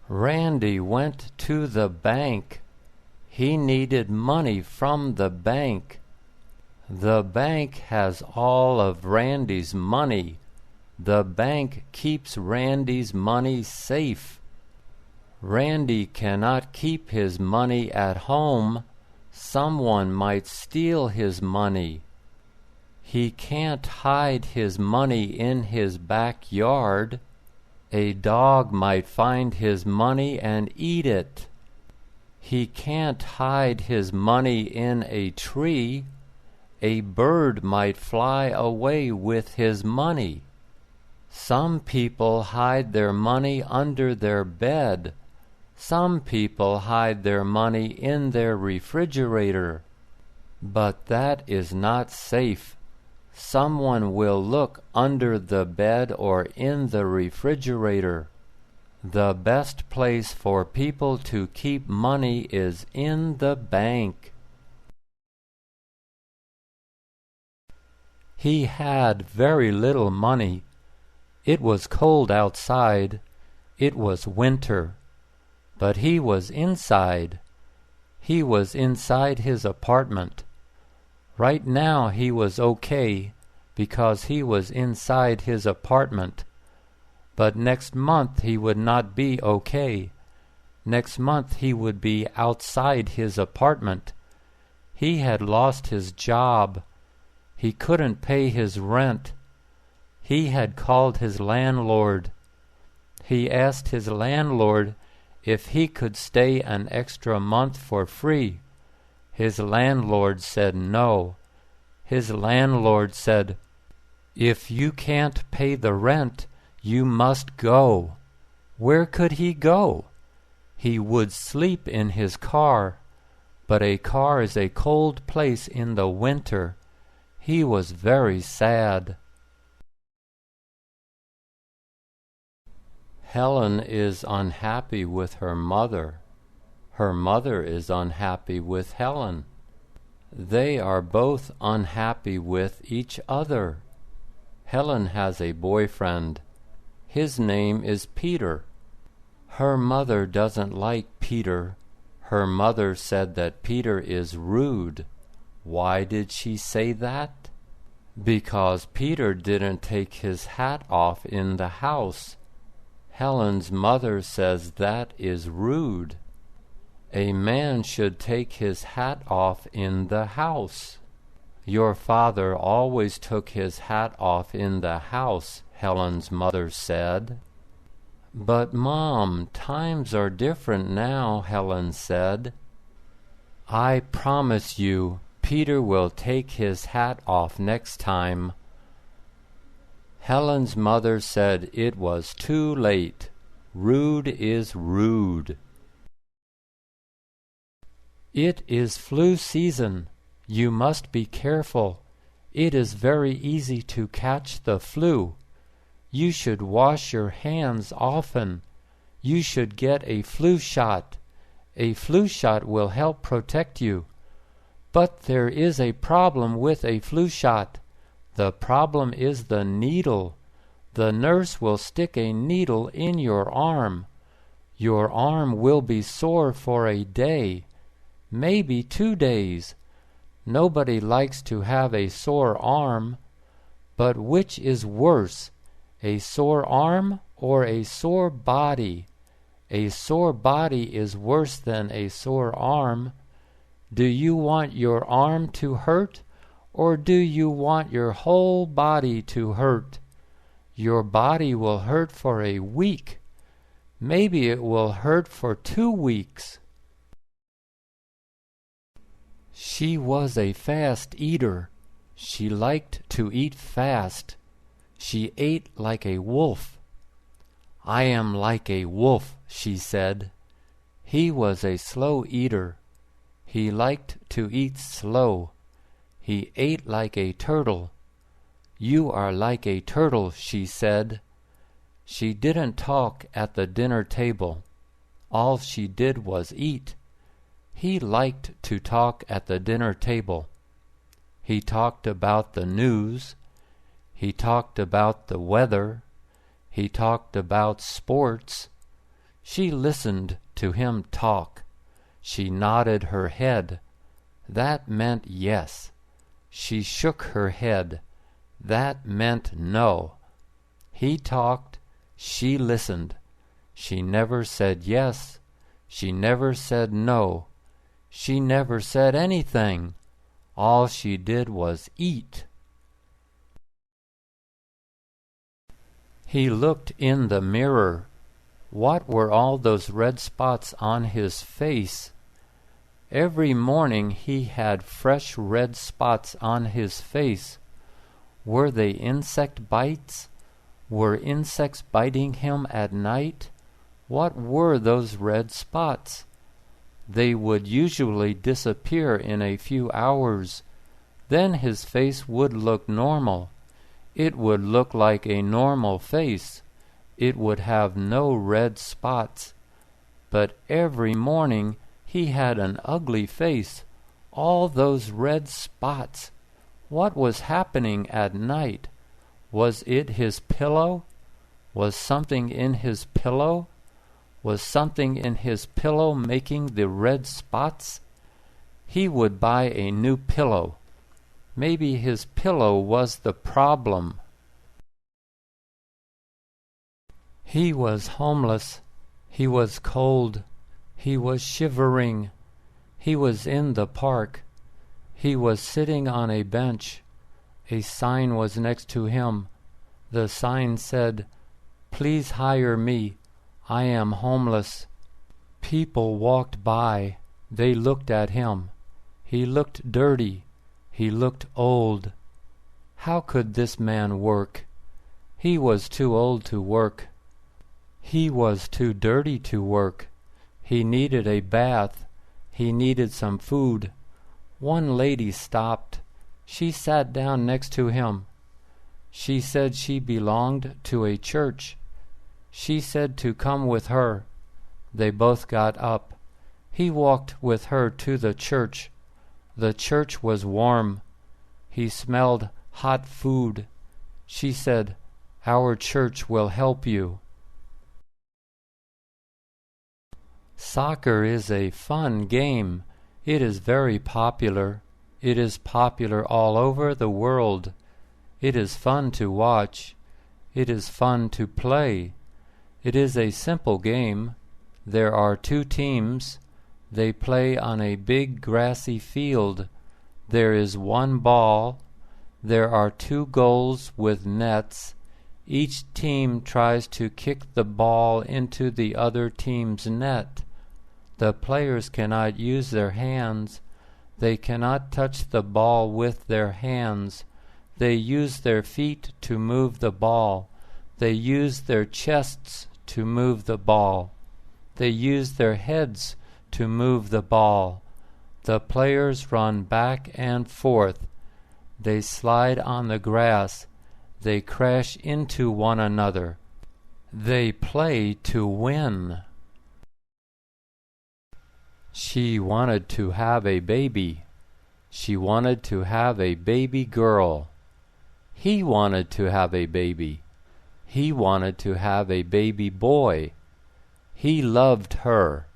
Randy went to the bank. He needed money from the bank. The bank has all of Randy's money. The bank keeps Randy's money safe. Randy cannot keep his money at home. Someone might steal his money. He can't hide his money in his backyard. A dog might find his money and eat it. He can't hide his money in a tree. A bird might fly away with his money. Some people hide their money under their bed. Some people hide their money in their refrigerator. But that is not safe. Someone will look under the bed or in the refrigerator. The best place for people to keep money is in the bank. He had very little money. It was cold outside. It was winter. But he was inside. He was inside his apartment. Right now he was okay because he was inside his apartment. But next month he would not be okay. Next month he would be outside his apartment. He had lost his job. He couldn't pay his rent. He had called his landlord. He asked his landlord if he could stay an extra month for free. His landlord said no. His landlord said, "If you can't pay the rent, you must go." Where could he go? He would sleep in his car, but a car is a cold place in the winter. He was very sad. Helen is unhappy with her mother. Her mother is unhappy with Helen. They are both unhappy with each other. Helen has a boyfriend. His name is Peter. Her mother doesn't like Peter. Her mother said that Peter is rude. Why did she say that? Because Peter didn't take his hat off in the house. Helen's mother says that is rude. A man should take his hat off in the house. Your father always took his hat off in the house, Helen's mother said. But Mom, times are different now, Helen said. I promise you, Peter will take his hat off next time. Helen's mother said it was too late. Rude is rude. It is flu season. You must be careful. It is very easy to catch the flu. You should wash your hands often. You should get a flu shot. A flu shot will help protect you. But there is a problem with a flu shot. The problem is the needle. The nurse will stick a needle in your arm. Your arm will be sore for a day, maybe 2 days. Nobody likes to have a sore arm. But which is worse, a sore arm or a sore body? A sore body is worse than a sore arm. Do you want your arm to hurt, or do you want your whole body to hurt? Your body will hurt for a week. Maybe it will hurt for 2 weeks. She was a fast eater. She liked to eat fast. She ate like a wolf. I am like a wolf, she said. He was a slow eater. He liked to eat slow. He ate like a turtle. You are like a turtle, she said. She didn't talk at the dinner table. All she did was eat. He liked to talk at the dinner table. He talked about the news. He talked about the weather. He talked about sports. She listened to him talk. She nodded her head. That meant yes. She shook her head. That meant no. He talked. She listened. She never said yes. She never said no. She never said anything. All she did was eat. He looked in the mirror. What were all those red spots on his face? Every morning he had fresh red spots on his face. Were they insect bites? Were insects biting him at night? What were those red spots? They would usually disappear in a few hours. Then his face would look normal. It would look like a normal face. It would have no red spots. But every morning he had an ugly face. All those red spots. What was happening at night? Was it his pillow? Was something in his pillow? Was something in his pillow making the red spots? He would buy a new pillow. Maybe his pillow was the problem. He was homeless. He was cold. He was shivering. He was in the park. He was sitting on a bench. A sign was next to him. The sign said, "Please hire me. I am homeless." People walked by. They looked at him. He looked dirty. He looked old. How could this man work? He was too old to work. He was too dirty to work. He needed a bath. He needed some food. One lady stopped. She sat down next to him. She said she belonged to a church. She said to come with her. They both got up. He walked with her to the church. The church was warm. He smelled hot food. She said, "Our church will help you." Soccer is a fun game. It is very popular. It is popular all over the world. It is fun to watch. It is fun to play. It is a simple game. There are two teams. They play on a big grassy field. There is one ball. There are two goals with nets. Each team tries to kick the ball into the other team's net. The players cannot use their hands. They cannot touch the ball with their hands. They use their feet to move the ball. They use their chests to move the ball. They use their heads to move the ball. The players run back and forth. They slide on the grass. They crash into one another. They play to win. She wanted to have a baby. She wanted to have a baby girl. He wanted to have a baby. He wanted to have a baby boy. He loved her.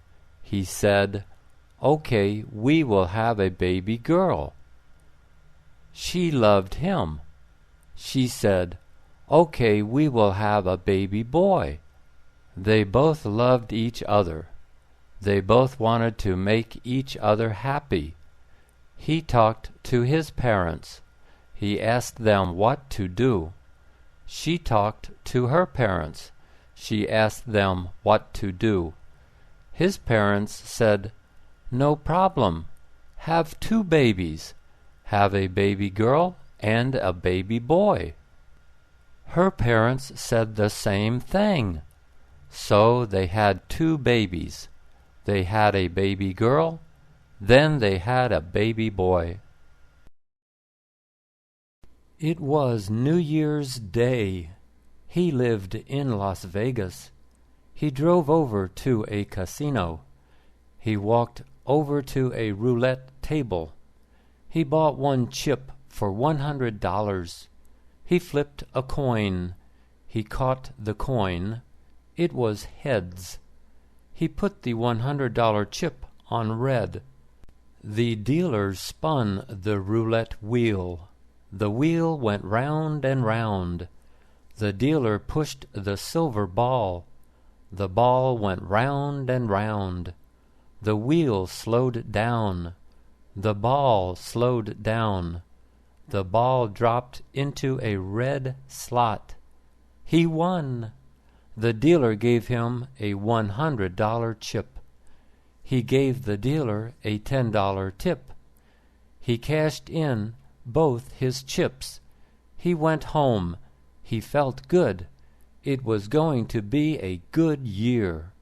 He said, "Okay, we will have a baby girl." She loved him. She said, "Okay, we will have a baby boy." They both loved each other. They both wanted to make each other happy. He talked to his parents. He asked them what to do. She talked to her parents. She asked them what to do. His parents said, "No problem. Have two babies. Have a baby girl and a baby boy." Her parents said the same thing. So they had two babies. They had a baby girl. Then they had a baby boy. It was New Year's Day. He lived in Las Vegas. He drove over to a casino. He walked over to a roulette table. He bought one chip for $100. He flipped a coin. He caught the coin. It was heads. He put the $100 chip on red. The dealer spun the roulette wheel. The wheel went round and round. The dealer pushed the silver ball. The ball went round and round. The wheel slowed down. The ball slowed down. The ball dropped into a red slot. He won. The dealer gave him a $100 chip. He gave the dealer a $10 tip. He cashed in both his chips. He went home. He felt good. It was going to be a good year.